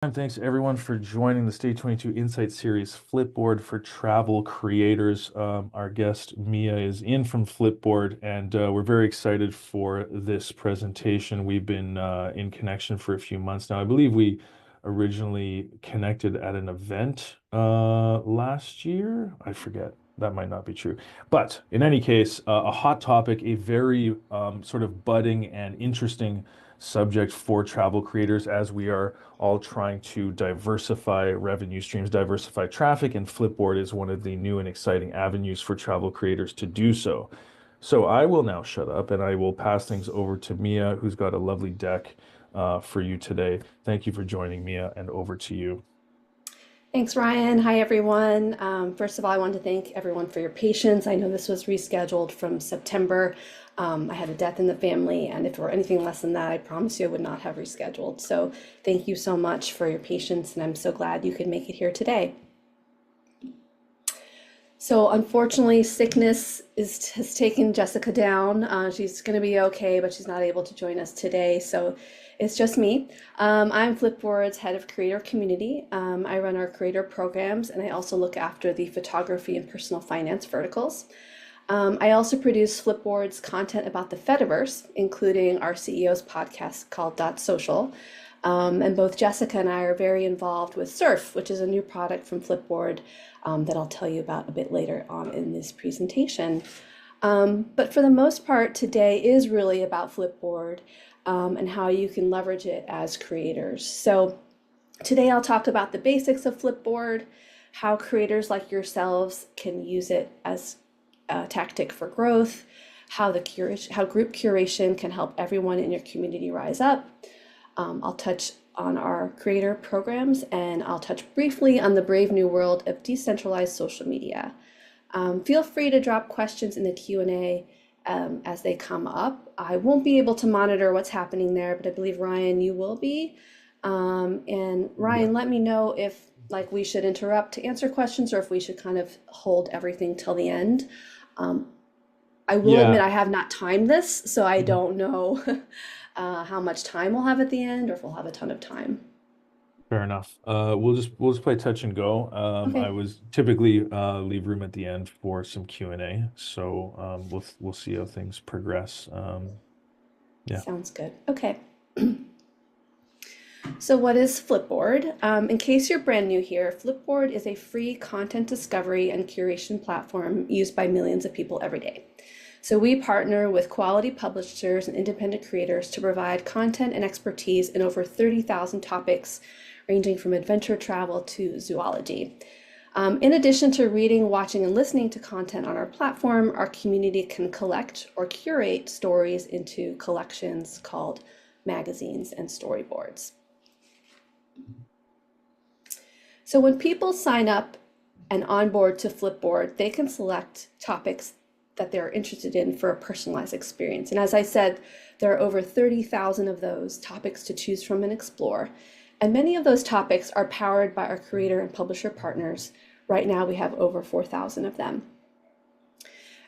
And thanks everyone for joining the Stay22 Insight Series Flipboard for travel creators. Our guest Mia is in from Flipboard, and we're very excited for this presentation. We've been in connection for a few months now. I believe we originally connected at an event last year. I forget. That might not be true. But in any case, a hot topic, a very sort of budding and interesting subject for travel creators as we are all trying to diversify revenue streams, diversify traffic, and Flipboard is one of the new and exciting avenues for travel creators to do so. So I will now shut up and I will pass things over to Mia, who's got a lovely deck for you today. Thank you for joining, Mia, and over to you. Thanks, Ryan. Hi, everyone. First of all, I want to thank everyone for your patience. I know this was rescheduled from September. I had a death in the family, and if it were anything less than that, I promise you I would not have rescheduled. So thank you so much for your patience, and I'm so glad you could make it here today. So unfortunately, has taken Jessica down. She's going to be okay, but she's not able to join us today. So it's just me. I'm Flipboard's head of creator community. I run our creator programs, and I also look after the photography and personal finance verticals. I also produce Flipboard's content about the fediverse, including our CEO's podcast called Dot Social. And both Jessica and I are very involved with Surf, which is a new product from Flipboard that I'll tell you about a bit later on in this presentation. But for the most part, today is really about Flipboard and how you can leverage it as creators. So today I'll talk about the basics of Flipboard, how creators like yourselves can use it as a tactic for growth, how group curation can help everyone in your community rise up. I'll touch on our creator programs, and I'll touch briefly on the brave new world of decentralized social media. Feel free to drop questions in the Q&A as they come up. I won't be able to monitor what's happening there, but I believe Ryan, you will be. And Ryan, let me know if we should interrupt to answer questions or if we should kind of hold everything till the end. I will admit Yeah. I have not timed this, so I don't know how much time we'll have at the end or if we'll have a ton of time. Fair enough. We'll just play touch and go. I Okay, was typically leave room at the end for some Q&A, so we'll see how things progress. Yeah. sounds good. Okay. So what is Flipboard? In case you're brand new here, Flipboard is a free content discovery and curation platform used by millions of people every day. So we partner with quality publishers and independent creators to provide content and expertise in over 30,000 topics, ranging from adventure travel to zoology. In addition to reading, watching, and listening to content on our platform, our community can collect or curate stories into collections called magazines and storyboards. So when people sign up and onboard to Flipboard, they can select topics that they're interested in for a personalized experience. And as I said, there are over 30,000 of those topics to choose from and explore. And many of those topics are powered by our creator and publisher partners. Right now, we have over 4,000 of them.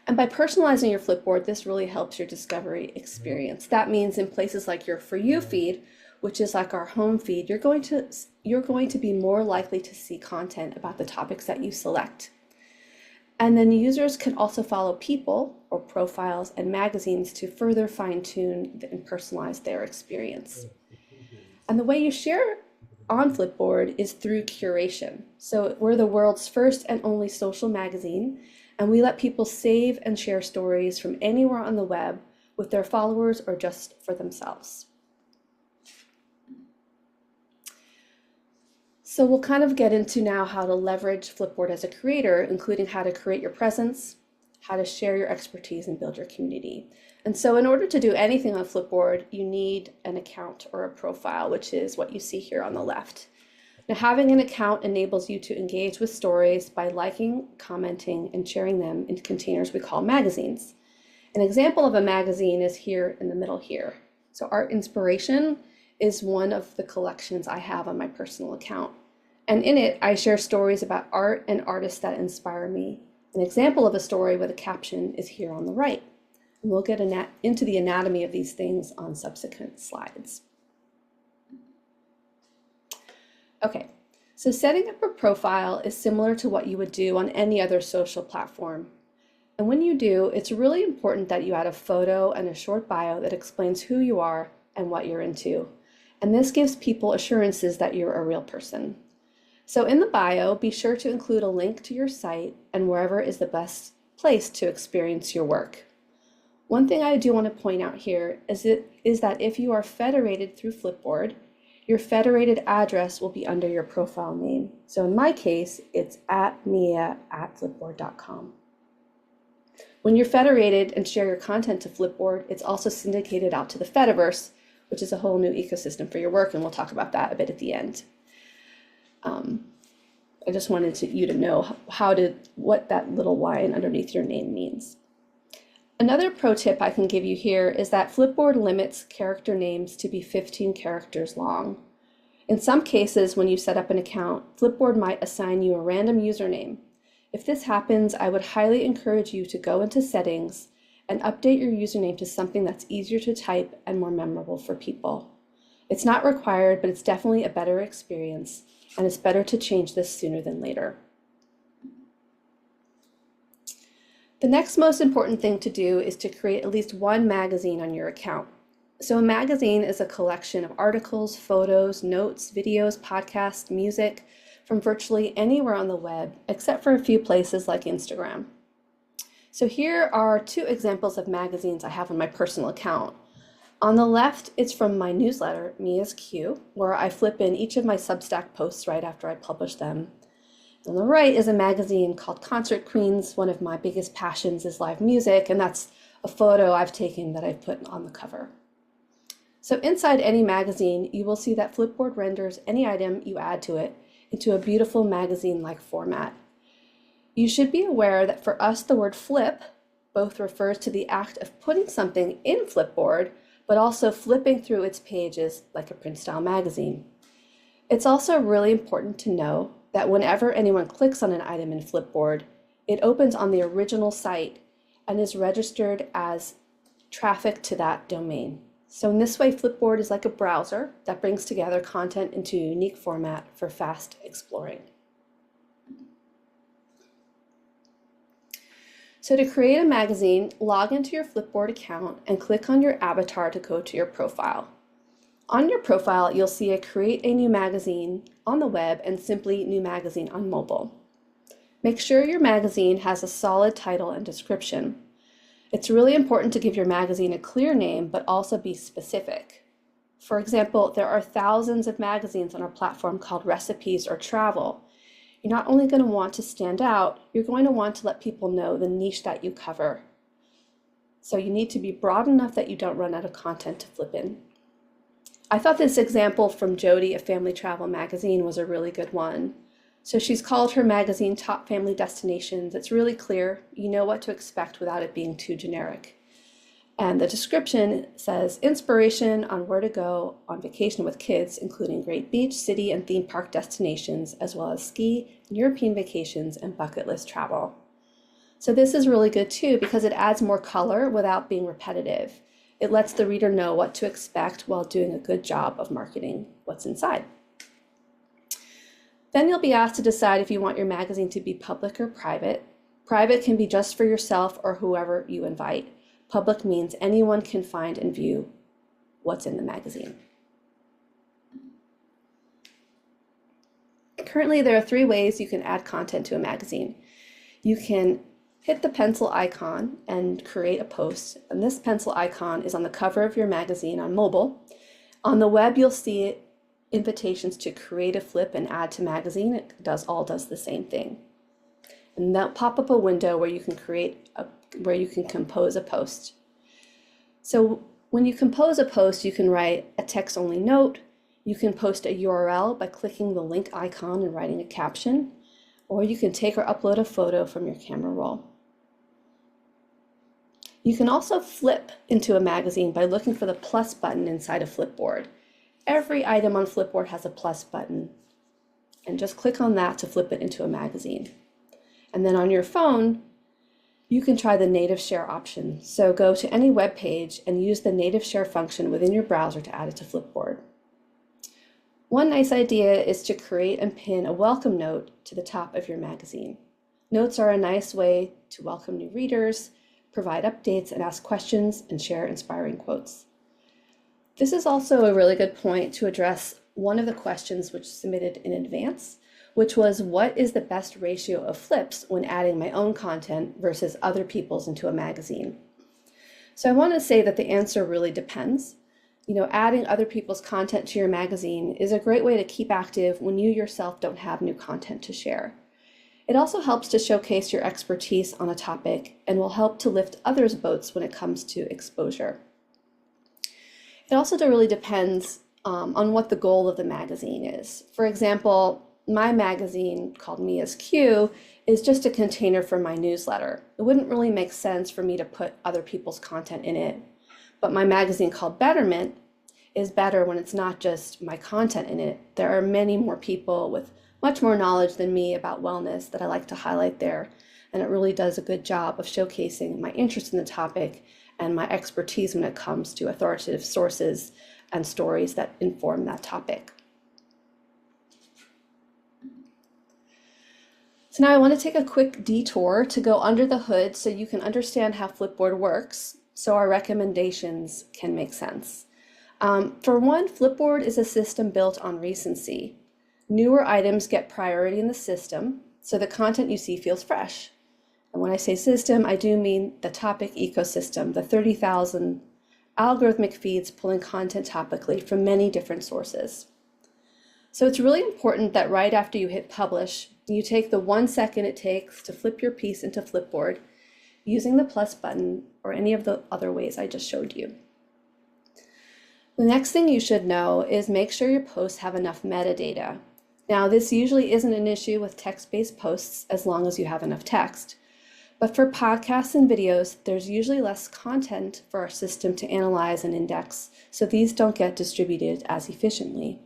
And by personalizing your Flipboard, this really helps your discovery experience. That means in places like your For You feed, which is like our home feed, you're going to be more likely to see content about the topics that you select. And then users can also follow people or profiles and magazines to further fine-tune and personalize their experience. And the way you share on Flipboard is through curation. So we're the world's first and only social magazine, and we let people save and share stories from anywhere on the web with their followers or just for themselves. So we'll kind of get into now how to leverage Flipboard as a creator, including how to create your presence, how to share your expertise, and build your community. And so in order to do anything on Flipboard, you need an account or a profile, which is what you see here on the left. Now, having an account enables you to engage with stories by liking, commenting, and sharing them in containers we call magazines. An example of a magazine is here in the middle here. So Art Inspiration is one of the collections I have on my personal account. And in it, I share stories about art and artists that inspire me. An example of a story with a caption is here on the right. And we'll get into the anatomy of these things on subsequent slides. Okay, so setting up a profile is similar to what you would do on any other social platform. And when you do, it's really important that you add a photo and a short bio that explains who you are and what you're into. And this gives people assurances that you're a real person. So in the bio, be sure to include a link to your site and wherever is the best place to experience your work. One thing I do want to point out here is that if you are federated through Flipboard, your federated address will be under your profile name. So in my case, it's @mia@flipboard.com. When you're federated and share your content to Flipboard, it's also syndicated out to the fediverse, which is a whole new ecosystem for your work, and we'll talk about that a bit at the end. I just wanted you to know what that little line underneath your name means. Another pro tip I can give you here is that Flipboard limits character names to be 15 characters long. In some cases, when you set up an account, Flipboard might assign you a random username. If this happens, I would highly encourage you to go into settings and update your username to something that's easier to type and more memorable for people. It's not required, but it's definitely a better experience, and it's better to change this sooner than later. The next most important thing to do is to create at least one magazine on your account. So a magazine is a collection of articles, photos, notes, videos, podcasts, music from virtually anywhere on the web, except for a few places like Instagram. So here are two examples of magazines I have on my personal account. On the left, it's from my newsletter, Mia's Q, where I flip in each of my Substack posts right after I publish them. On the right is a magazine called Concert Queens. One of my biggest passions is live music, and that's a photo I've taken that I've put on the cover. So inside any magazine, you will see that Flipboard renders any item you add to it into a beautiful magazine-like format. You should be aware that for us, the word flip both refers to the act of putting something in Flipboard, but also flipping through its pages like a print-style magazine. It's also really important to know that whenever anyone clicks on an item in Flipboard, it opens on the original site and is registered as traffic to that domain. So in this way, Flipboard is like a browser that brings together content into a unique format for fast exploring. So to create a magazine, log into your Flipboard account and click on your avatar to go to your profile. On your profile, you'll see a Create a New Magazine on the web and simply New Magazine on mobile. Make sure your magazine has a solid title and description. It's really important to give your magazine a clear name, but also be specific. For example, there are thousands of magazines on our platform called Recipes or Travel. You're not only going to want to stand out, you're going to want to let people know the niche that you cover. So you need to be broad enough that you don't run out of content to flip in. I thought this example from Jody, a family travel magazine, was a really good one. So she's called her magazine Top Family Destinations. It's really clear. You know what to expect without it being too generic. And the description says, inspiration on where to go on vacation with kids, including great beach, city, and theme park destinations, as well as ski, European vacations, and bucket list travel. So this is really good too, because it adds more color without being repetitive. It lets the reader know what to expect while doing a good job of marketing what's inside. Then you'll be asked to decide if you want your magazine to be public or private. Private can be just for yourself or whoever you invite. Public means anyone can find and view what's in the magazine. Currently, there are 3 ways you can add content to a magazine. You can hit the pencil icon and create a post. And this pencil icon is on the cover of your magazine on mobile. On the web, you'll see invitations to create a flip and add to magazine. It all does the same thing. And that'll pop up a window where you can compose a post. So when you compose a post, you can write a text-only note. You can post a URL by clicking the link icon and writing a caption, or you can take or upload a photo from your camera roll. You can also flip into a magazine by looking for the plus button inside a Flipboard. Every item on Flipboard has a plus button, and just click on that to flip it into a magazine. And then on your phone, you can try the native share option. So go to any web page and use the native share function within your browser to add it to Flipboard. One nice idea is to create and pin a welcome note to the top of your magazine. Notes are a nice way to welcome new readers, provide updates and ask questions, and share inspiring quotes. This is also a really good point to address one of the questions which was submitted in advance, which was, what is the best ratio of flips when adding my own content versus other people's into a magazine? So I want to say that the answer really depends. Adding other people's content to your magazine is a great way to keep active when you yourself don't have new content to share. It also helps to showcase your expertise on a topic and will help to lift others' boats when it comes to exposure. It also really depends on what the goal of the magazine is. For example, my magazine called Mia's Q is just a container for my newsletter. It wouldn't really make sense for me to put other people's content in it. But my magazine called Betterment is better when it's not just my content in it. There are many more people with much more knowledge than me about wellness that I like to highlight there. And it really does a good job of showcasing my interest in the topic and my expertise when it comes to authoritative sources and stories that inform that topic. So now I want to take a quick detour to go under the hood so you can understand how Flipboard works, so our recommendations can make sense. For one, Flipboard is a system built on recency. Newer items get priority in the system, so the content you see feels fresh. And when I say system, I do mean the topic ecosystem, the 30,000 algorithmic feeds pulling content topically from many different sources. So it's really important that right after you hit publish, you take the 1 second it takes to flip your piece into Flipboard using the plus button or any of the other ways I just showed you. The next thing you should know is make sure your posts have enough metadata. Now, this usually isn't an issue with text-based posts as long as you have enough text. But for podcasts and videos, there's usually less content for our system to analyze and index, so these don't get distributed as efficiently.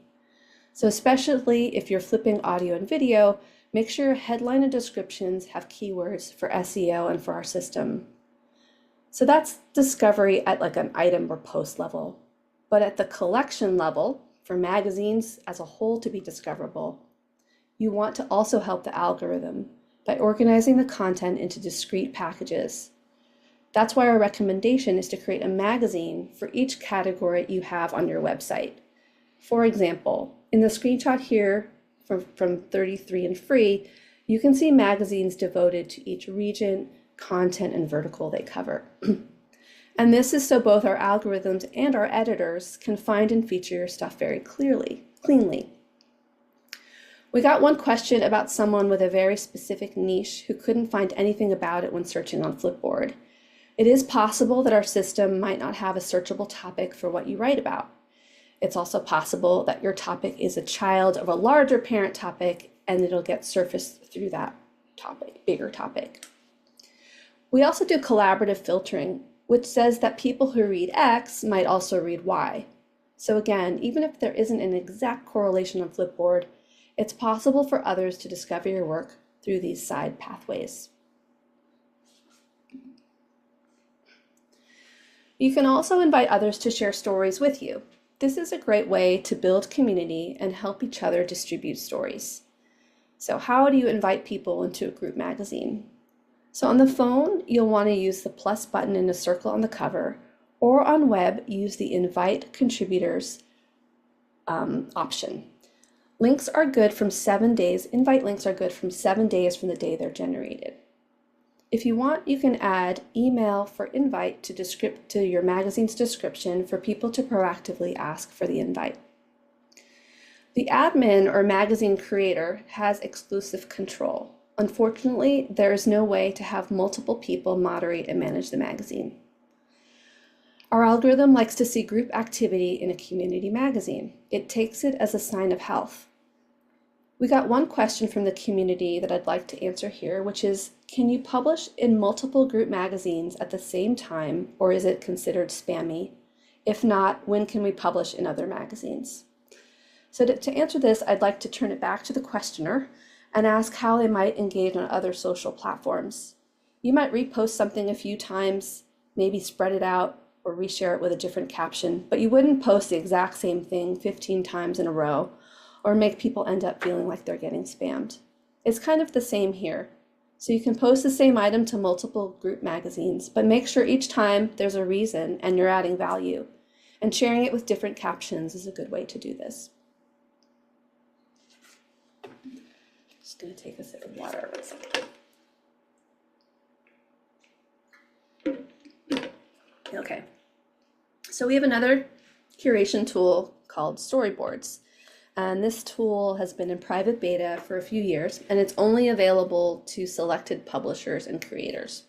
So especially if you're flipping audio and video, make sure your headline and descriptions have keywords for SEO and for our system. So that's discovery at like an item or post level. But at the collection level, for magazines as a whole to be discoverable, you want to also help the algorithm by organizing the content into discrete packages. That's why our recommendation is to create a magazine for each category you have on your website. For example, in the screenshot here from 33 and free, you can see magazines devoted to each region, content, and vertical they cover. And this is so both our algorithms and our editors can find and feature your stuff very cleanly. We got one question about someone with a very specific niche who couldn't find anything about it when searching on Flipboard. It is possible that our system might not have a searchable topic for what you write about. It's also possible that your topic is a child of a larger parent topic and it'll get surfaced through that topic, bigger topic. We also do collaborative filtering, which says that people who read X might also read Y. So again, even if there isn't an exact correlation on Flipboard, it's possible for others to discover your work through these side pathways. You can also invite others to share stories with you. This is a great way to build community and help each other distribute stories. So how do you invite people into a group magazine? So on the phone, you'll want to use the plus button in a circle on the cover, or on web, use the invite contributors option. Links are good from 7 days. Invite links are good from 7 days from the day they're generated. If you want, you can add email for invite to your magazine's description for people to proactively ask for the invite. The admin or magazine creator has exclusive control. Unfortunately, there is no way to have multiple people moderate and manage the magazine. Our algorithm likes to see group activity in a community magazine. It takes it as a sign of health. We got one question from the community that I'd like to answer here, which is, can you publish in multiple group magazines at the same time, or is it considered spammy? If not, when can we publish in other magazines? So to answer this, I'd like to turn it back to the questioner and ask how they might engage on other social platforms. You might repost something a few times, maybe spread it out or reshare it with a different caption, but you wouldn't post the exact same thing 15 times in a row, or make people end up feeling like they're getting spammed. It's kind of the same here. So you can post the same item to multiple group magazines, but make sure each time there's a reason and you're adding value. And sharing it with different captions is a good way to do this. Just going to take a sip of water for a second. Okay, so we have another curation tool called Storyboards. And this tool has been in private beta for a few years, and it's only available to selected publishers and creators.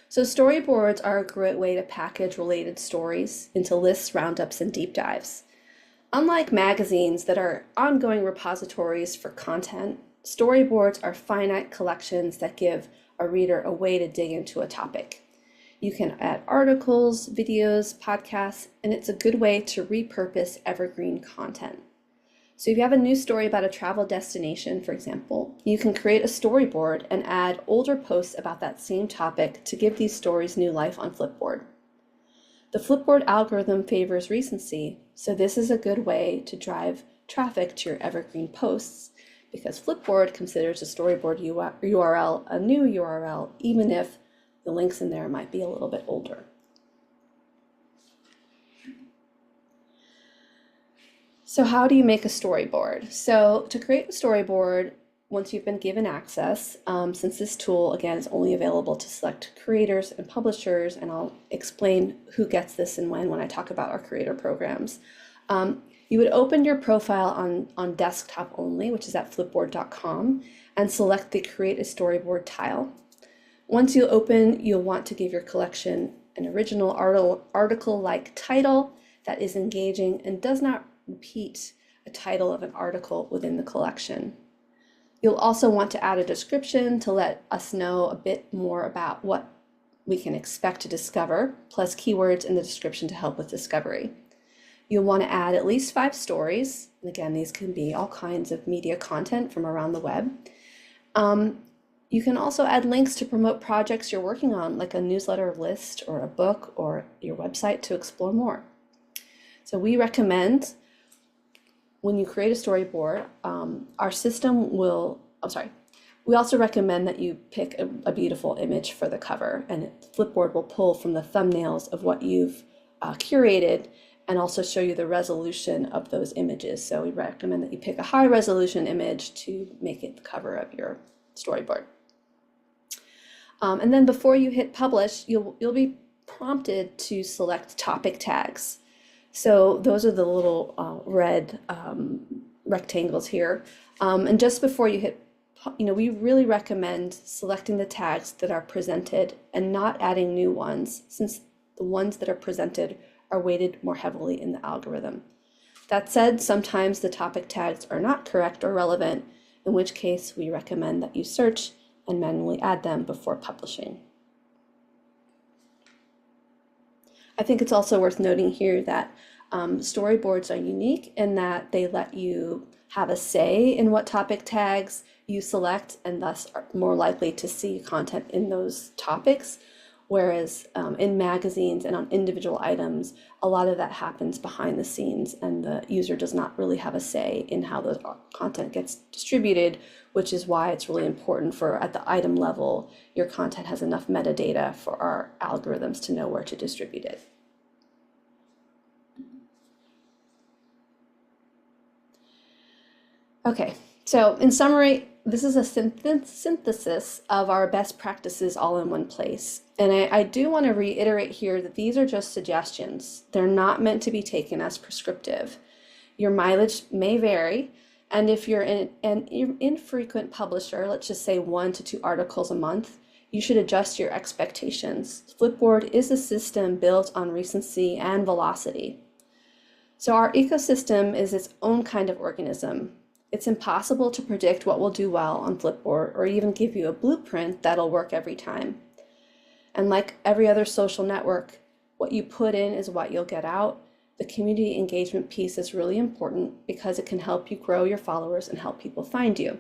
So storyboards are a great way to package related stories into lists, roundups, and deep dives. Unlike magazines that are ongoing repositories for content, storyboards are finite collections that give a reader a way to dig into a topic. You can add articles, videos, podcasts, and it's a good way to repurpose evergreen content. So if you have a new story about a travel destination, for example, you can create a storyboard and add older posts about that same topic to give these stories new life on Flipboard. The Flipboard algorithm favors recency, so this is a good way to drive traffic to your evergreen posts because Flipboard considers a storyboard URL a new URL, even if the links in there might be a little bit older. So how do you make a storyboard? So to create a storyboard, once you've been given access, since this tool, again, is only available to select creators and publishers, and I'll explain who gets this and when I talk about our creator programs, you would open your profile on desktop only, which is at flipboard.com, and select the Create a Storyboard tile. Once you open, you'll want to give your collection an original article-like title that is engaging and does not repeat a title of an article within the collection. You'll also want to add a description to let us know a bit more about what we can expect to discover, plus keywords in the description to help with discovery. You'll want to add at least 5 stories. And again, these can be all kinds of media content from around the web. You can also add links to promote projects you're working on, like a newsletter list or a book or your website to explore more. So we recommend when you create a storyboard, we also recommend that you pick a beautiful image for the cover, and Flipboard will pull from the thumbnails of what you've curated and also show you the resolution of those images. So we recommend that you pick a high resolution image to make it the cover of your storyboard. And then before you hit publish, you'll be prompted to select topic tags. So those are the little red rectangles here. And just before you hit, we really recommend selecting the tags that are presented and not adding new ones, since the ones that are presented are weighted more heavily in the algorithm. That said, sometimes the topic tags are not correct or relevant, in which case we recommend that you search and manually add them before publishing. I think it's also worth noting here that storyboards are unique in that they let you have a say in what topic tags you select and thus are more likely to see content in those topics. Whereas in magazines and on individual items, a lot of that happens behind the scenes and the user does not really have a say in how the content gets distributed, which is why it's really important for at the item level, your content has enough metadata for our algorithms to know where to distribute it. Okay, so in summary, this is a synthesis of our best practices all in one place. And I do want to reiterate here that these are just suggestions. They're not meant to be taken as prescriptive. Your mileage may vary, and if you're an infrequent publisher, let's just say 1 to 2 articles a month, you should adjust your expectations. Flipboard is a system built on recency and velocity. So our ecosystem is its own kind of organism. It's impossible to predict what will do well on Flipboard or even give you a blueprint that'll work every time. And like every other social network, what you put in is what you'll get out. The community engagement piece is really important because it can help you grow your followers and help people find you.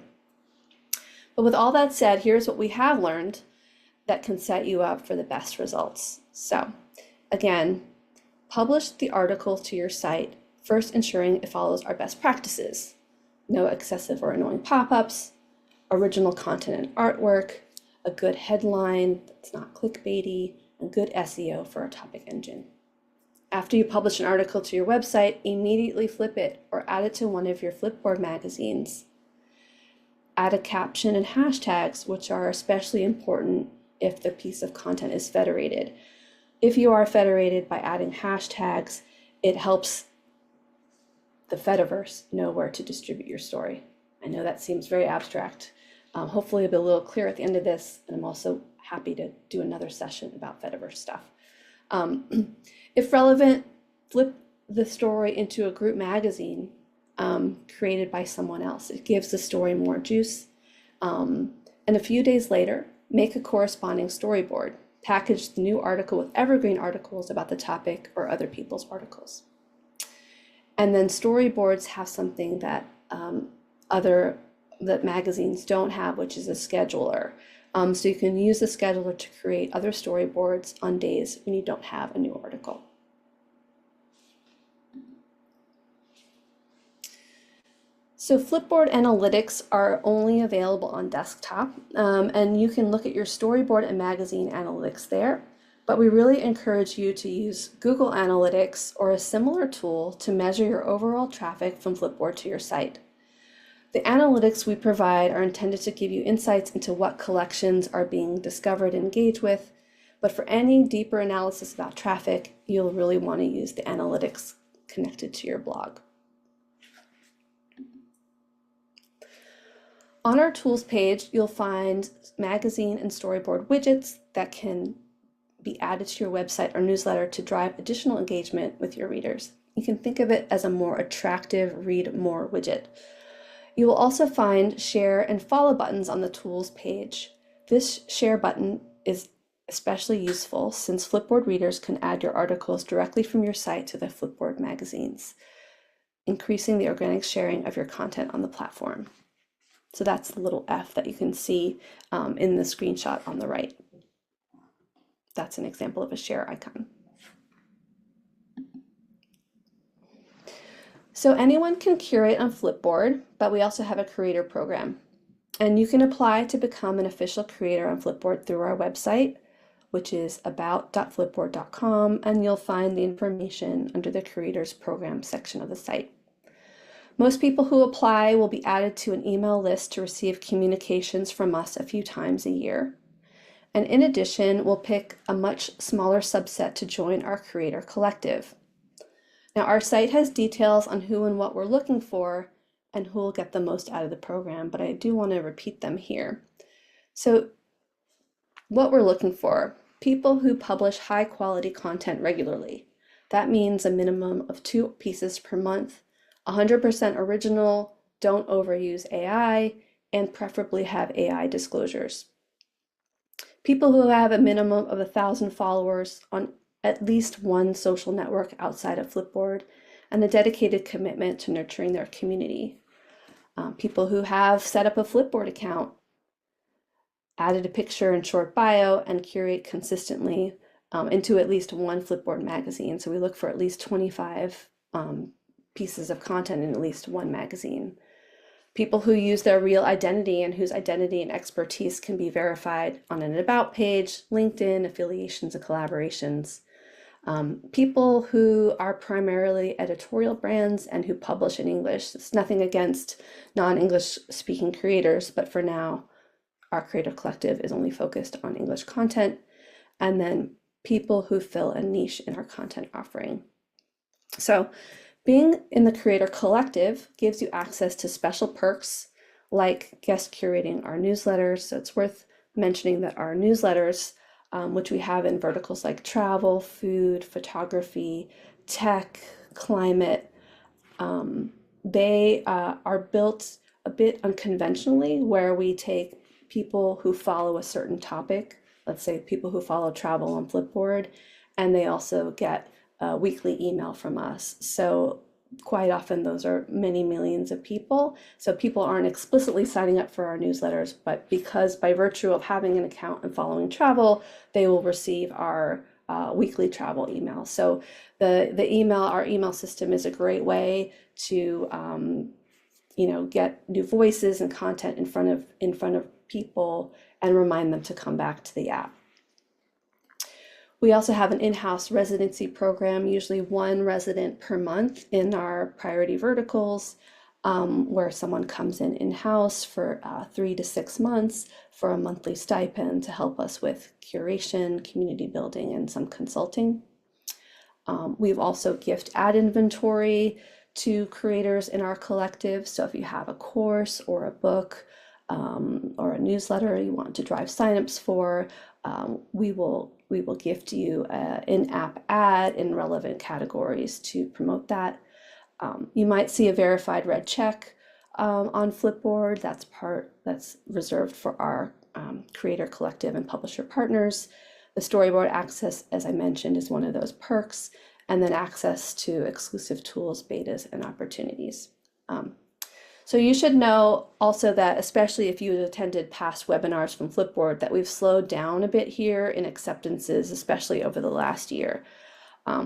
But with all that said, here's what we have learned that can set you up for the best results. So again, publish the article to your site first ensuring it follows our best practices. No excessive or annoying pop-ups, original content and artwork, a good headline that's not clickbaity, and good SEO for a topic engine. After you publish an article to your website, immediately flip it or add it to one of your Flipboard magazines. Add a caption and hashtags, which are especially important if the piece of content is federated. If you are federated by adding hashtags, it helps the fediverse know where to distribute your story. I know that seems very abstract. Hopefully it'll be a little clear at the end of this, and I'm also happy to do another session about fediverse stuff. If relevant, flip the story into a group magazine created by someone else. It gives the story more juice. And a few days later, make a corresponding storyboard. Package the new article with evergreen articles about the topic or other people's articles. And then storyboards have something that that magazines don't have, which is a scheduler. So you can use the scheduler to create other storyboards on days when you don't have a new article. So Flipboard analytics are only available on desktop, and you can look at your storyboard and magazine analytics there, but we really encourage you to use Google Analytics or a similar tool to measure your overall traffic from Flipboard to your site. The analytics we provide are intended to give you insights into what collections are being discovered and engaged with, but for any deeper analysis about traffic, you'll really want to use the analytics connected to your blog. On our tools page, you'll find magazine and storyboard widgets that can be added to your website or newsletter to drive additional engagement with your readers. You can think of it as a more attractive read more widget. You will also find share and follow buttons on the tools page. This share button is especially useful since Flipboard readers can add your articles directly from your site to the Flipboard magazines, increasing the organic sharing of your content on the platform. So that's the little F that you can see in the screenshot on the right. That's an example of a share icon. So anyone can curate on Flipboard, but we also have a creator program. And you can apply to become an official creator on Flipboard through our website, which is about.flipboard.com, and you'll find the information under the creators program section of the site. Most people who apply will be added to an email list to receive communications from us a few times a year. And in addition, we'll pick a much smaller subset to join our creator collective. Now, our site has details on who and what we're looking for and who will get the most out of the program, but I do want to repeat them here. So what we're looking for, people who publish high quality content regularly. That means a minimum of 2 pieces per month, 100% original, don't overuse AI, and preferably have AI disclosures. People who have a minimum of 1,000 followers on at least one social network outside of Flipboard, and a dedicated commitment to nurturing their community. People who have set up a Flipboard account, added a picture and short bio, and curate consistently into at least one Flipboard magazine. So we look for at least 25 pieces of content in at least one magazine. People who use their real identity and whose identity and expertise can be verified on an about page, LinkedIn, affiliations, and collaborations. People who are primarily editorial brands and who publish in English. It's nothing against non-English speaking creators, but for now, our creative collective is only focused on English content. And then people who fill a niche in our content offering. So being in the creator collective gives you access to special perks like guest curating our newsletters. So it's worth mentioning that our newsletters, which we have in verticals like travel, food, photography, tech, climate, they are built a bit unconventionally, where we take people who follow a certain topic, let's say people who follow travel on Flipboard, and they also get a weekly email from us. So quite often those are many millions of people. So people aren't explicitly signing up for our newsletters, but because by virtue of having an account and following travel, they will receive our weekly travel emails. So our email system is a great way to get new voices and content in front of people and remind them to come back to the app. We also have an in-house residency program, usually one resident per month in our priority verticals, where someone comes in-house for 3 to 6 months for a monthly stipend to help us with curation, community building, and some consulting. We've also gift ad inventory to creators in our collective. So if you have a course or a book or a newsletter you want to drive signups for, we will gift you an in-app ad in relevant categories to promote that. You might see a verified red check on Flipboard. That's reserved for our creator collective and publisher partners. The storyboard access, as I mentioned, is one of those perks, and then access to exclusive tools, betas, and opportunities. So you should know also that, especially if you attended past webinars from Flipboard, that we've slowed down a bit here in acceptances, especially over the last year.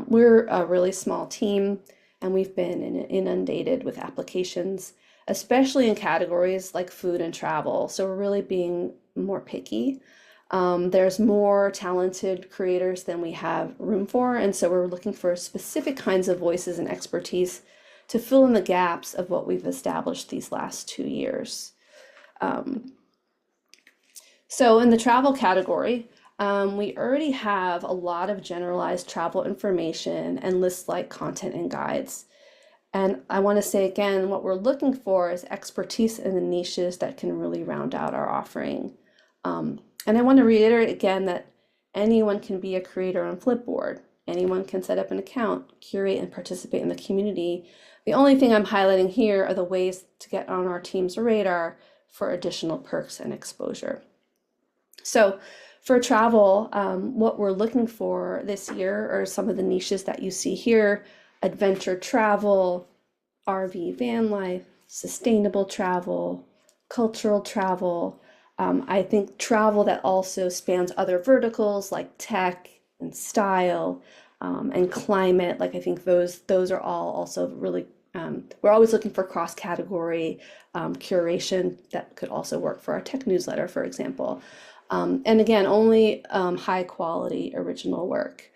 We're a really small team, and we've been inundated with applications, especially in categories like food and travel. So we're really being more picky. There's more talented creators than we have room for, and so we're looking for specific kinds of voices and expertise to fill in the gaps of what we've established these last 2 years. So in the travel category, we already have a lot of generalized travel information and list-like content and guides. And I want to say again, what we're looking for is expertise in the niches that can really round out our offering. And I want to reiterate again that anyone can be a creator on Flipboard. Anyone can set up an account, curate, and participate in the community. The only thing I'm highlighting here are the ways to get on our team's radar for additional perks and exposure. So for travel, what we're looking for this year are some of the niches that you see here: adventure travel, RV van life, sustainable travel, cultural travel. I think travel that also spans other verticals like tech and style and climate. Like I think those are all also really, we're always looking for cross-category curation that could also work for our tech newsletter, for example. And again, only high quality original work.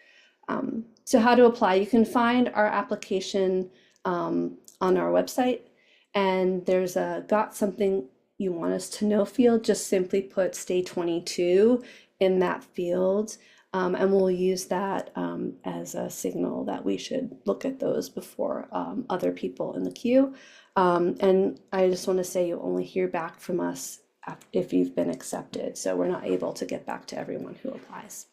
So how to apply? You can find our application on our website, and there's a got something you want us to know field. Just simply put Stay22 in that field, and we'll use that as a signal that we should look at those before other people in the queue. And I just want to say you'll only hear back from us if you've been accepted. So we're not able to get back to everyone who applies.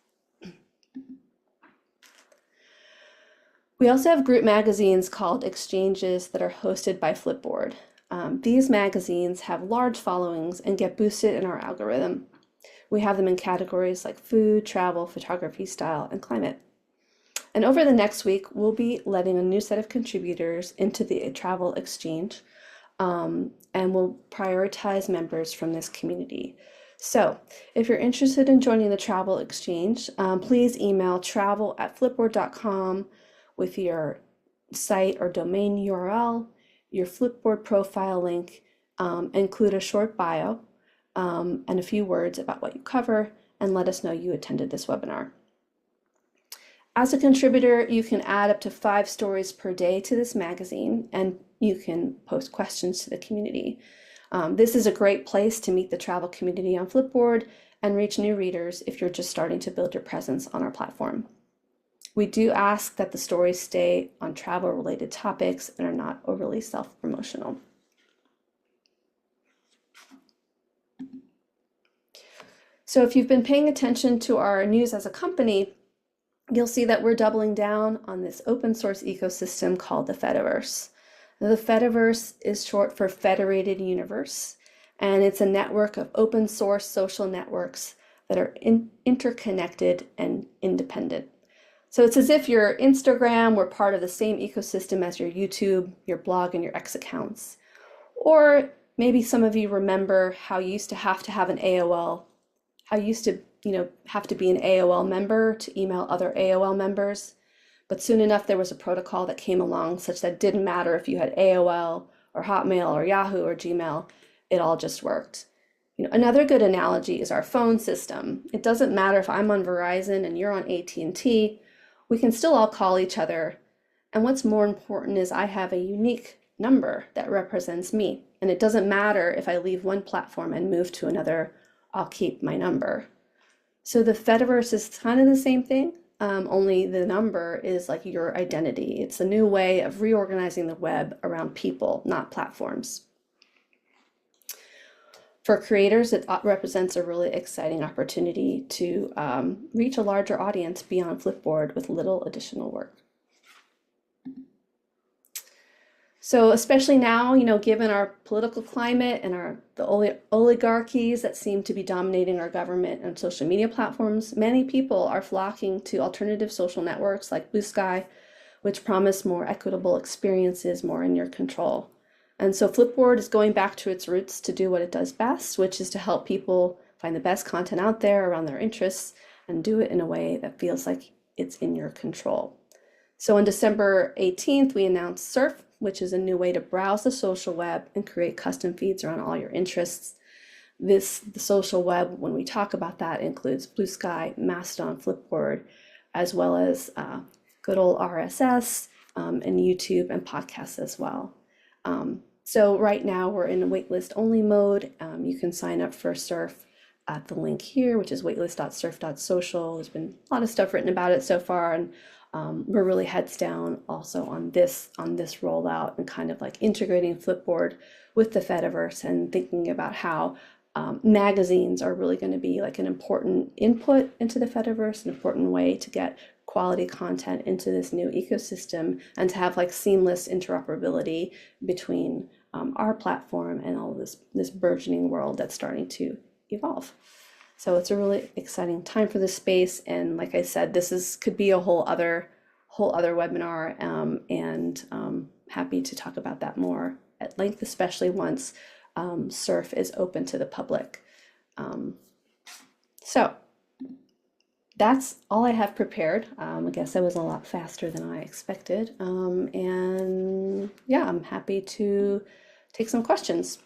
We also have group magazines called Exchanges that are hosted by Flipboard. These magazines have large followings and get boosted in our algorithm. We have them in categories like food, travel, photography, style, and climate. And over the next week, we'll be letting a new set of contributors into the travel exchange, and we'll prioritize members from this community. So if you're interested in joining the travel exchange, please email travel@flipboard.com with your site or domain URL, your Flipboard profile link, include a short bio and a few words about what you cover, and let us know you attended this webinar. As a contributor, you can add up to 5 stories per day to this magazine, and you can post questions to the community. This is a great place to meet the travel community on Flipboard and reach new readers if you're just starting to build your presence on our platform. We do ask that the stories stay on travel-related topics and are not overly self-promotional. So if you've been paying attention to our news as a company, you'll see that we're doubling down on this open source ecosystem called the fediverse. Now, the fediverse is short for Federated Universe, and it's a network of open source social networks that are interconnected and independent. So it's as if your Instagram were part of the same ecosystem as your YouTube, your blog, and your X accounts. Or maybe some of you remember how you used to have an AOL, how you used to have to be an AOL member to email other AOL members. But soon enough, there was a protocol that came along such that it didn't matter if you had AOL or Hotmail or Yahoo or Gmail, it all just worked. Another good analogy is our phone system. It doesn't matter if I'm on Verizon and you're on AT&T, we can still all call each other. And what's more important is I have a unique number that represents me. And it doesn't matter if I leave one platform and move to another, I'll keep my number. So the fediverse is kind of the same thing, only the number is like your identity. It's a new way of reorganizing the web around people, not platforms. For creators, it represents a really exciting opportunity to reach a larger audience beyond Flipboard with little additional work. So especially now, given our political climate and the oligarchies that seem to be dominating our government and social media platforms, many people are flocking to alternative social networks like Blue Sky, which promise more equitable experiences, more in your control. And so Flipboard is going back to its roots to do what it does best, which is to help people find the best content out there around their interests and do it in a way that feels like it's in your control. So on December 18th, we announced Surf, which is a new way to browse the social web and create custom feeds around all your interests. The social web, when we talk about that, includes Blue Sky, Mastodon, Flipboard, as well as good old RSS and YouTube and podcasts as well. So right now we're in a waitlist only mode. You can sign up for Surf at the link here, which is waitlist.surf.social. There's been a lot of stuff written about it so far, and we're really heads down also on this rollout and kind of like integrating Flipboard with the Fediverse and thinking about how magazines are really going to be like an important input into the Fediverse, an important way to get quality content into this new ecosystem and to have like seamless interoperability between our platform and all of this burgeoning world that's starting to evolve. So it's a really exciting time for this space, and like I said, could be a whole other webinar, and happy to talk about that more at length, especially once Surf is open to the public. So that's all I have prepared. I guess I was a lot faster than I expected, and yeah, I'm happy to take some questions.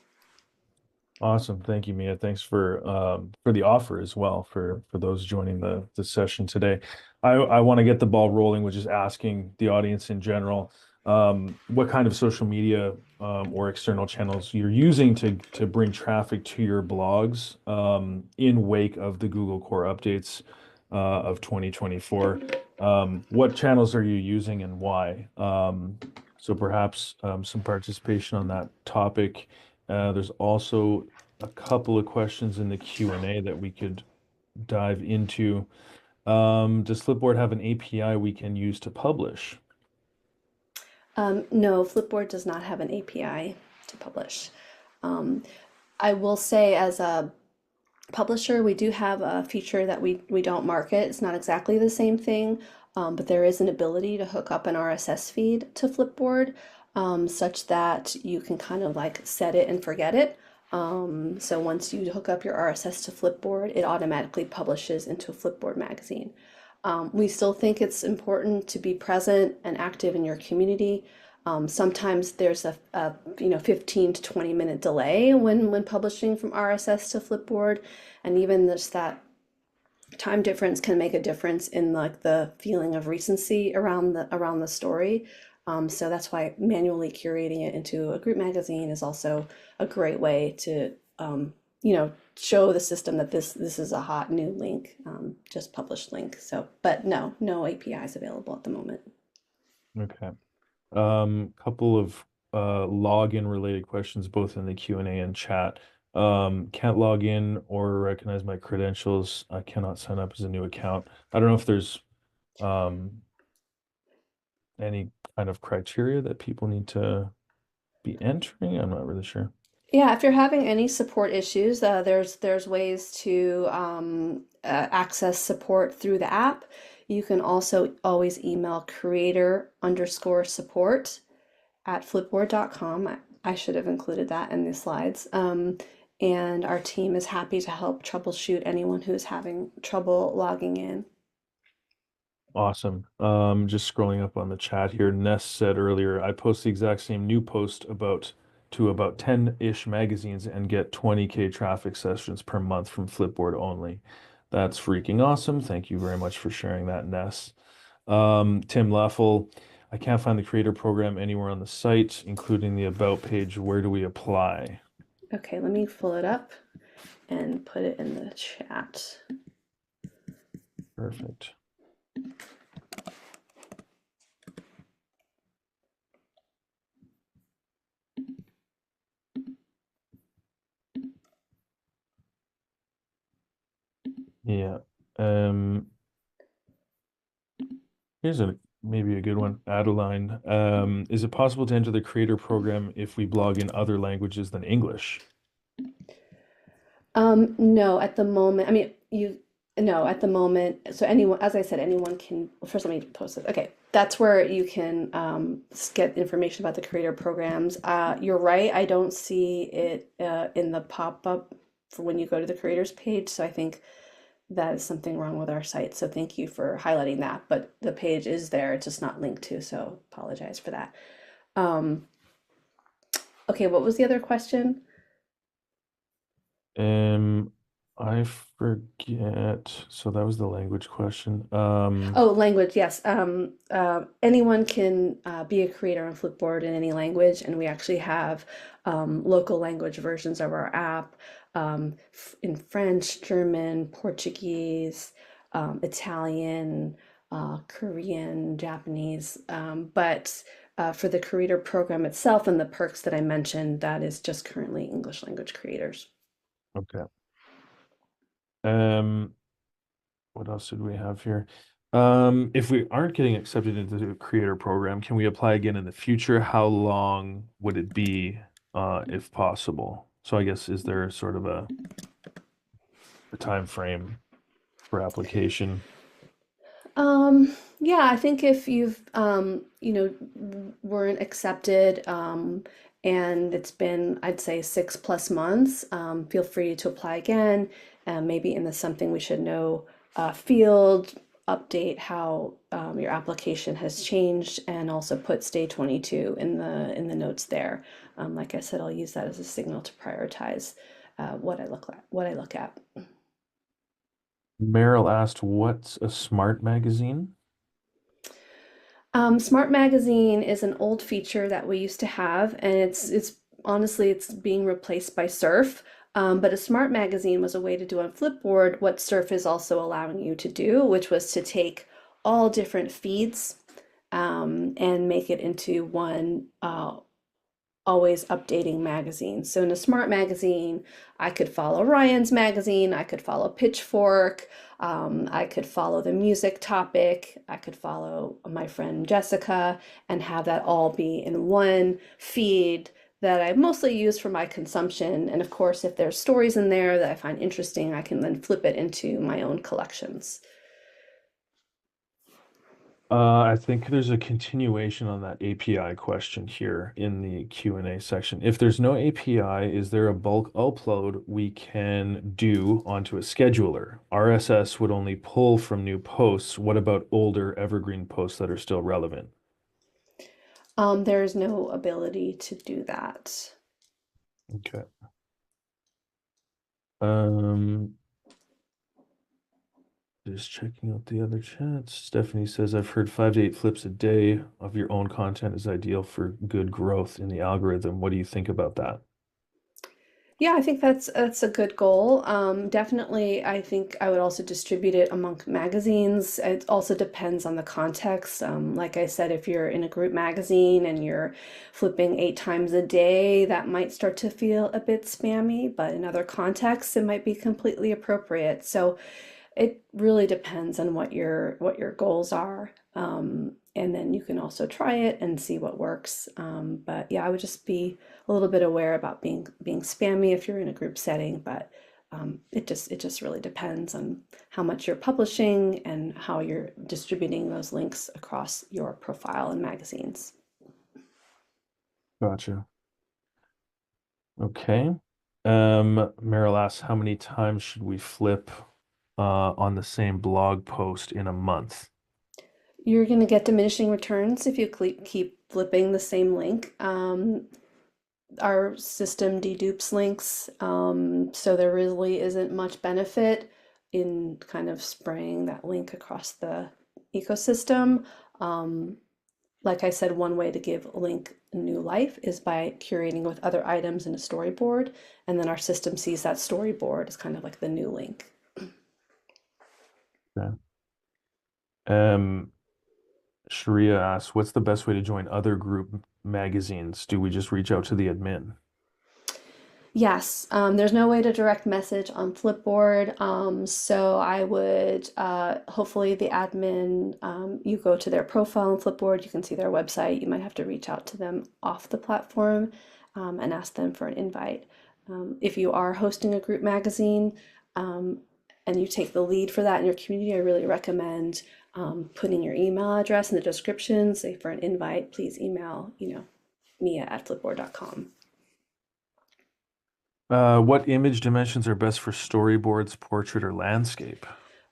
Awesome. Thank you, Mia. Thanks for the offer as well for those joining the session today. I want to get the ball rolling with just asking the audience in general what kind of social media or external channels you're using to bring traffic to your blogs in wake of the Google Core updates of 2024. What channels are you using and why? So perhaps some participation on that topic. There's also a couple of questions in the Q&A that we could dive into. Does Flipboard have an API we can use to publish? No, Flipboard does not have an API to publish. I will say, as a publisher, we do have a feature that we don't market. It's not exactly the same thing, but there is an ability to hook up an RSS feed to Flipboard, such that you can kind of like set it and forget it. So once you hook up your RSS to Flipboard, it automatically publishes into a Flipboard magazine. We still think it's important to be present and active in your community. Sometimes there's a 15 to 20 minute delay when publishing from RSS to Flipboard, and even just that time difference can make a difference in like the feeling of recency around the story. So that's why manually curating it into a group magazine is also a great way to show the system that this is a hot new link, just published link. So, but no APIs available at the moment. Okay. Couple of login related questions, both in the Q&A and chat. Can't log in or recognize my credentials. I cannot sign up as a new account. I don't know if there's any kind of criteria that people need to be entering. I'm not really sure. Yeah, if you're having any support issues, there's ways to access support through the app. You can also always email creator_support at flipboard.com. I should have included that in the slides. and our team is happy to help troubleshoot anyone who's having trouble logging in. Awesome. Just scrolling up on the chat here. Ness said earlier, I post the exact same new post about 10-ish magazines and get 20K traffic sessions per month from Flipboard only. That's freaking awesome. Thank you very much for sharing that, Ness. Tim Leffel, I can't find the creator program anywhere on the site, including the about page. Where do we apply? Okay, let me pull it up and put it in the chat. Perfect. Yeah. Um, Here's maybe a good one. Adeline, is it possible to enter the creator program if we blog in other languages than English? No, at the moment, I mean, no, at the moment, so anyone, as I said, anyone can, well, first let me post it. Okay, that's where you can get information about the creator programs. You're right, I don't see it in the pop-up for when you go to the creators page, so I think that is something wrong with our site. So thank you for highlighting that, but the page is there, it's just not linked to, so apologize for that. Um, okay, what was the other question? Um, I forget. So that was the language question. Oh, language, yes. Anyone can be a creator on Flipboard in any language, and we actually have local language versions of our app in French, German, Portuguese, Italian, Korean, Japanese. But for the creator program itself and the perks that I mentioned, that is just currently English language creators. Okay. Um, what else did we have here? If we aren't getting accepted into the creator program, can we apply again in the future? How long would it be, if possible? So I guess is there sort of a time frame for application? Yeah, I think if you've, weren't accepted, and it's been, I'd say 6+ months, feel free to apply again, maybe in the something we should know field, update how your application has changed, and also put Stay22 in the notes there. Like I said, I'll use that as a signal to prioritize what I look at. Meryl asked, what's a smart magazine? Smart Magazine is an old feature that we used to have, and it's honestly it's being replaced by Surf. But a Smart Magazine was a way to do on Flipboard what Surf is also allowing you to do, which was to take all different feeds and make it into one always updating magazine. So in a smart magazine, I could follow Ryan's magazine, I could follow Pitchfork, I could follow the music topic, I could follow my friend Jessica, and have that all be in one feed that I mostly use for my consumption. And of course, if there's stories in there that I find interesting, I can then flip it into my own collections. I think there's a continuation on that API question here in the Q&A section. If there's no API, is there a bulk upload we can do onto a scheduler? RSS would only pull from new posts. What about older evergreen posts that are still relevant? There is no ability to do that. Okay. Um, just checking out the other chats. Stephanie says, I've heard 5 to 8 flips a day of your own content is ideal for good growth in the algorithm. What do you think about that? Yeah, I think that's a good goal. Definitely, I think I would also distribute it among magazines. It also depends on the context. Like I said, if you're in a group magazine and you're flipping 8 times a day, that might start to feel a bit spammy, but in other contexts, it might be completely appropriate. So it really depends on what your goals are. And then you can also try it and see what works. But yeah, I would just be a little bit aware about being spammy if you're in a group setting. But it just really depends on how much you're publishing and how you're distributing those links across your profile and magazines. Gotcha. Okay. Meryl asks, how many times should we flip on the same blog post in a month? You're going to get diminishing returns if you keep flipping the same link. Our system dedupes links, so there really isn't much benefit in kind of spraying that link across the ecosystem. Um, like I said, one way to give a link new life is by curating with other items in a storyboard, and then our system sees that storyboard as kind of like the new link. Yeah. Um, Sharia asks, what's the best way to join other group magazines? Do we just reach out to the admin? Yes, there's no way to direct message on Flipboard, so I would hopefully the admin, you go to their profile on Flipboard, you can see their website. You might have to reach out to them off the platform and ask them for an invite. If you are hosting a group magazine um, and you take the lead for that in your community, I really recommend putting your email address in the description. Say for an invite, please email, Mia@flipboard.com. What image dimensions are best for storyboards, portrait, or landscape?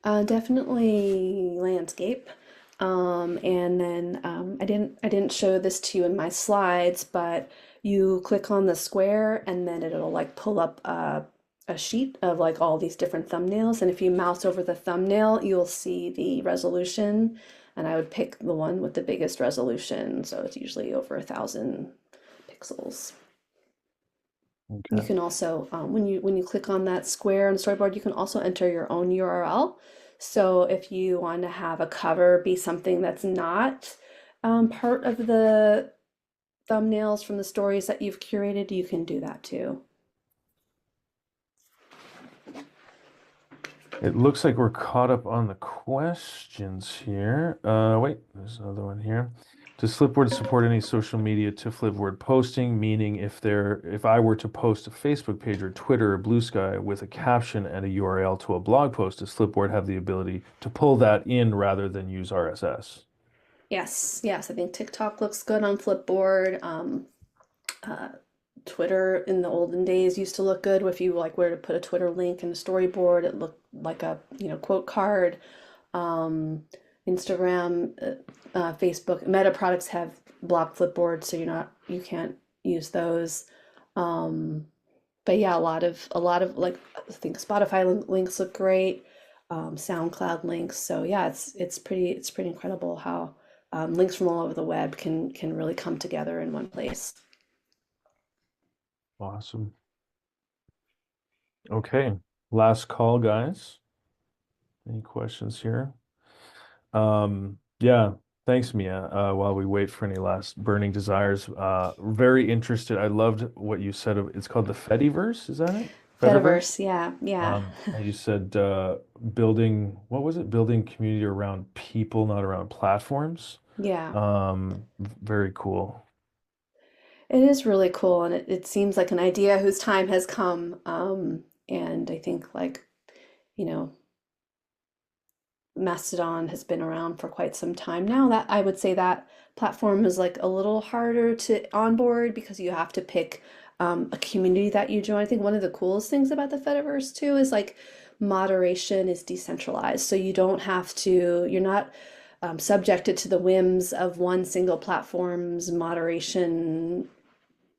Definitely landscape. And then I didn't show this to you in my slides, but you click on the square and then it'll like pull up a sheet of like all these different thumbnails. And if you mouse over the thumbnail, you'll see the resolution. And I would pick the one with the biggest resolution. So it's usually over 1,000 pixels. You Okay. can also, when you click on that square on the storyboard, you can also enter your own URL. So if you want to have a cover be something that's not part of the thumbnails from the stories that you've curated, you can do that too. It looks like we're caught up on the questions here. Wait, there's another one here. Does Flipboard support any social media to Flipboard posting? Meaning, if I were to post a Facebook page or Twitter or Blue Sky with a caption and a URL to a blog post, does Flipboard have the ability to pull that in rather than use RSS? Yes, yes, I think TikTok looks good on Flipboard. Uh, Twitter in the olden days used to look good if you like were to put a Twitter link in a storyboard, it looked like a quote card. Um, Instagram, Facebook, Meta products have block Flipboard, so you can't use those. Um, but yeah, a lot of like I think Spotify links look great, SoundCloud links. So yeah, it's pretty incredible how links from all over the web can really come together in one place. Awesome. Okay, last call, guys. Any questions here? Yeah, thanks, Mia. While we wait for any last burning desires, very interested. I loved what you said of it's called the Fediverse, is that it? Fediverse? Fediverse, yeah, yeah, And you said building, what was it? Building community around people, not around platforms. yeah. Very cool. It is really cool, and it seems like an idea whose time has come. And I think like, you know, Mastodon has been around for quite some time now. That I would say that platform is like a little harder to onboard because you have to pick a community that you join. I think one of the coolest things about the Fediverse too is like moderation is decentralized, so you don't have to. You're not subjected to the whims of one single platform's moderation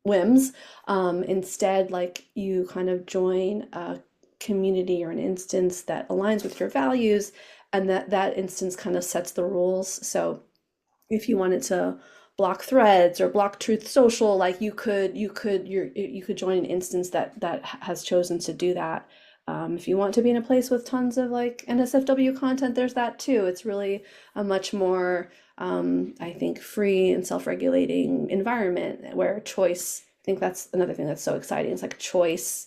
whims. Instead, like you kind of join a community or an instance that aligns with your values, and that instance kind of sets the rules. So if you wanted to block threads or block Truth Social, like you could join an instance that has chosen to do that. If you want to be in a place with tons of like NSFW content, there's that too. It's really a much more, I think, free and self-regulating environment where choice. I think that's another thing that's so exciting. It's like choice.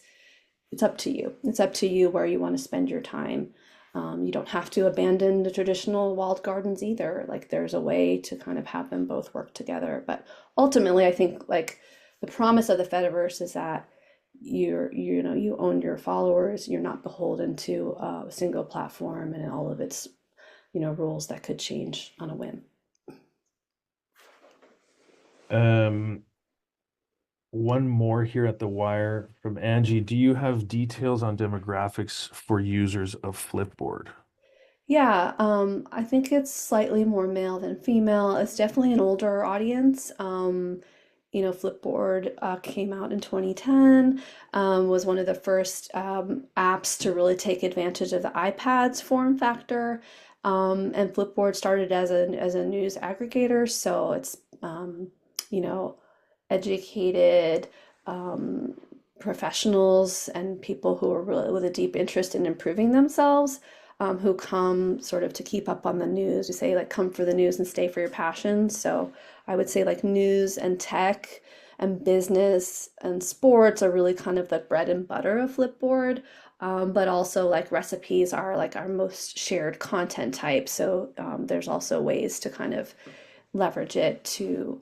It's up to you. It's up to you where you want to spend your time. You don't have to abandon the traditional walled gardens either. Like there's a way to kind of have them both work together. But ultimately, I think like the promise of the Fediverse is that you own your followers. You're not beholden to a single platform and all of its rules that could change on a whim. Um, One more here at the wire from Angie. Do you have details on demographics for users of Flipboard? Yeah, I think it's slightly more male than female. It's definitely an older audience. Flipboard came out in 2010, was one of the first apps to really take advantage of the iPad's form factor. And Flipboard started as a news aggregator, so it's you know, educated um, professionals and people who are really with a deep interest in improving themselves, who come sort of to keep up on the news. We say like come for the news and stay for your passion. So I would say like news and tech and business and sports are really kind of the bread and butter of Flipboard. But also like recipes are like our most shared content type. So there's also ways to kind of leverage it to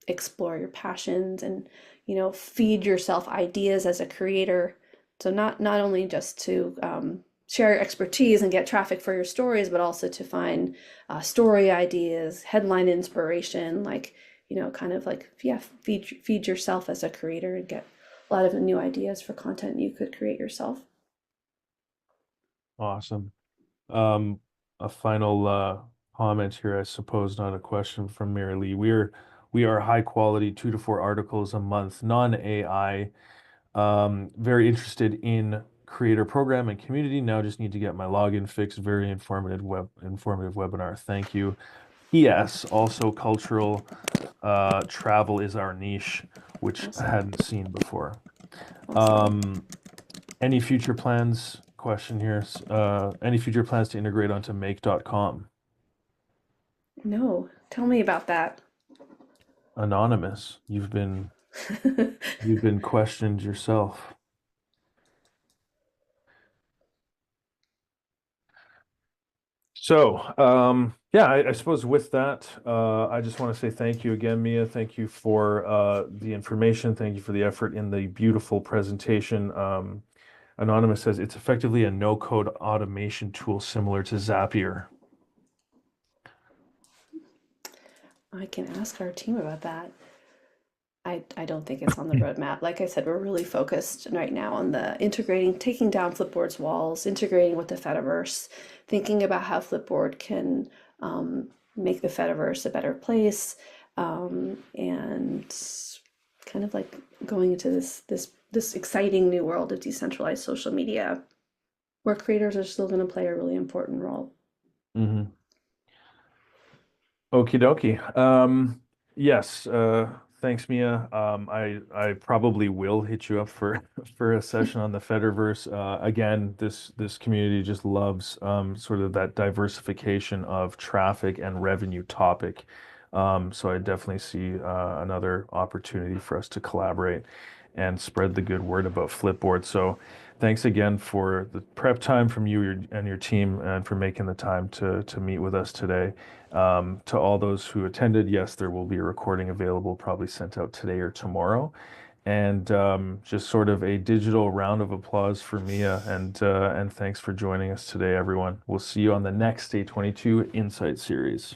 explore your passions and feed yourself ideas as a creator. So not only just to share your expertise and get traffic for your stories, but also to find story ideas, headline inspiration, like kind of like yeah, feed yourself as a creator and get a lot of new ideas for content you could create yourself. Awesome. Um, a final comment here, I suppose, not a question from Mary Lee. We are high quality 2 to 4 articles a month, non-AI. Very interested in creator program and community. Now just need to get my login fixed. Very informative webinar. Thank you. Yes, also cultural travel is our niche, which I Awesome. hadn't seen before. Awesome. Um, any future plans? Question here. Any future plans to integrate onto make.com? No, tell me about that. Anonymous, you've been questioned yourself. So, yeah, I suppose with that, I just want to say thank you again, Mia. Thank you for the information. Thank you for the effort in the beautiful presentation. Anonymous says it's effectively a no-code automation tool similar to Zapier. I can ask our team about that. I don't think it's on the roadmap. Like I said, we're really focused right now on the integrating, taking down Flipboard's walls, integrating with the fediverse, thinking about how Flipboard can make the fediverse a better place, and kind of like going into this exciting new world of decentralized social media, where creators are still going to play a really important role. Hmm. Okie dokie. Yes, thanks, Mia. I probably will hit you up for for a session on the Fediverse. Again, this community just loves sort of that diversification of traffic and revenue topic. So I definitely see another opportunity for us to collaborate and spread the good word about Flipboard. So thanks again for the prep time from you and your team and for making the time to meet with us today. To all those who attended, yes, there will be a recording available, probably sent out today or tomorrow. And just sort of a digital round of applause for Mia, and thanks for joining us today, everyone. We'll see you on the next Stay22 Insight series.